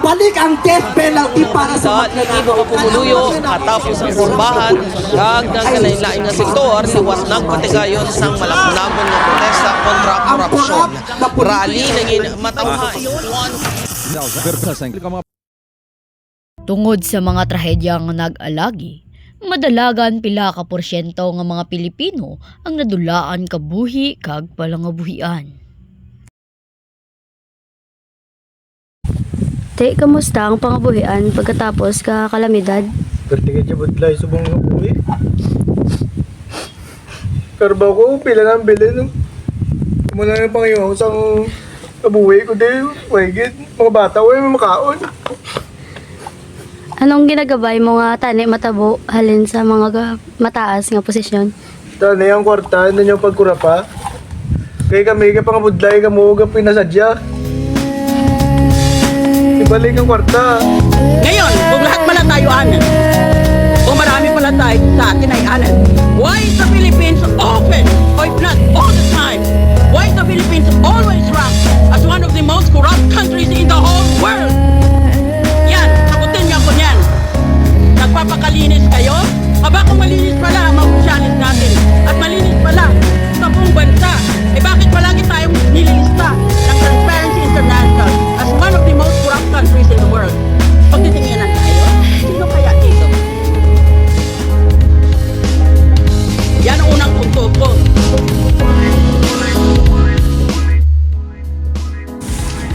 ibalik ang death penalty para sa Ibo ka pumuluyo katapos ang kurbahan kag nagkalain-lain nga sektor liwas nagpatigayon sang malaknabon nga protesta kontra korupsyon. Rally naging matamhay. Tungod sa mga trahedyang nag-alagi, madalagan pila ka porsyento nga mga Pilipino ang nadulaan kabuhi kag palangabuhian. Te, kamusta ang pangabuhian pagkatapos ka kalamidad? Pertigay siya budlay subong nga buhi. Karbaw ko, pila ng bilin. Muna ng Panginoon sa kabuhi ko din. Wagit, mga bata, may makaon. Anong ginagabay mo nga tani matabo halin sa mga mataas nga posisyon? Tanay ang kwarta, na niyong pagkurapa. Kaya kami, kaya pangabudlay, kamuga pinasadya. Ibalik ang kwarta. Ngayon, kung lahat pala tayo anan, kung marami pala tayo sa atin ay anan, why is the Philippines often, or if not all the time, why is the Philippines always ranked as one of the most corrupt countries in the whole world? Yan, sagutin niyo ako niyan. Nagpapakalinis kayo? Aba kung malinis pala ang mga opisyalis natin at malinis pala sa buong bansa, eh bakit palagi tayong nililista ng Transparency International as one of the most corrupt countries in the world? Pagtitinginan tayo, sino kaya dito? Yan ang unang punto ko.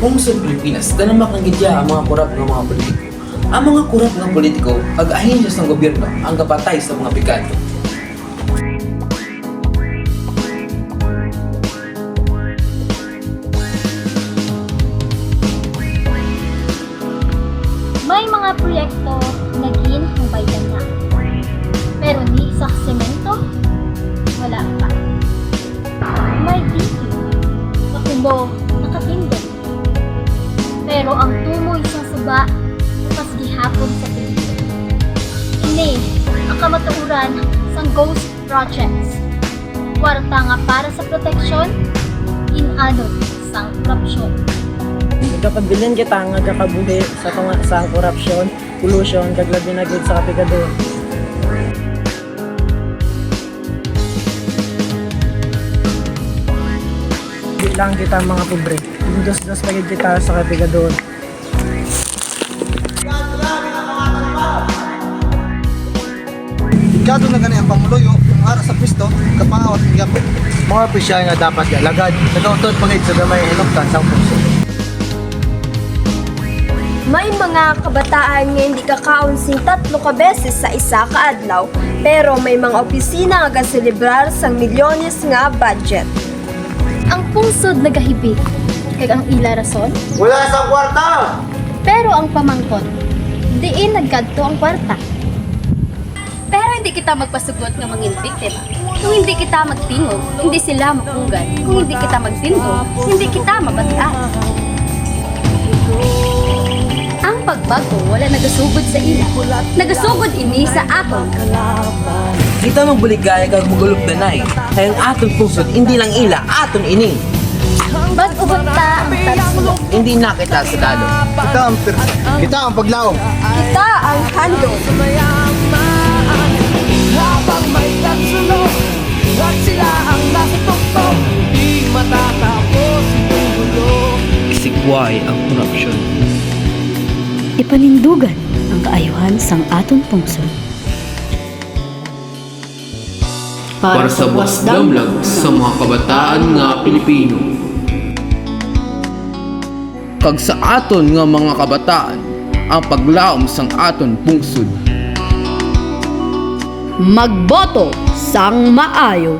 Kung sa Pilipinas, tanamak ng gidya ang mga kurap ng mga politiko. Ang mga kurap ng politiko, ag-ahinyos ng gobyerno ang kapatay sa mga pikado. May mga proyekto naging hubay na. Pero ni isa semento, wala pa. May titi, sa kumo, nakatindog. Pero ang tumoy sa suba, pas gihapon sa pinto. Ini, ang kamatuuran sa ghost projects. Kwarta nga para sa proteksyon, inanod sang korupsyon. Nagkapabilin kita nga kakabuhi sa korupsyon, pollution, kag labi na gid sa kapigado. Di lang kita mga pobre. Dos-dos pa gid kita sa kapigado. Ikato na ganyan ang panguluyo, yung ara sa pisto, kapawat ng gapit. Mga opisyal nga dapat galagad, nagautot pangit sa gamay hinuktan sa puso. May mga kabataan nga hindi kakaonsing 3 ka beses sa isa ka adlaw, pero may mga opisina nga gaselebrar sang milyones nga budget. Ang pungsod nagahibig, kag ang ila rason, Wala sa kwarta! pero ang pamangkot, diin nagkadto ang kwarta. Pero hindi kita magpasugot nga mangin biktima. Kung hindi kita magtingog, hindi sila mapunggan. Kung hindi kita magtindog, hindi kita mabataan. Ang pagbago wala nagasugod sa ila. Nagasugod ini sa akon. Kita magbuligaya kag magulog danay. Kaya ang aton pusod, hindi lang ila, aton ini. Bag-ubot ta ang tansulo. Hindi na kita sa dalo. Kita ang paglaom. Kita ang handog. Habang may tatsulog, at sila ang nakitoktok, di matatapos itong gulo. Isigway ang korupsyon. Ipanindugan ang kaayuhan sang aton pungsod. Para sa wasdamlag sa mga kabataan nga Pilipino. Kag sa aton nga mga kabataan, ang paglaom sang aton pungsod. Magboto sang maayo.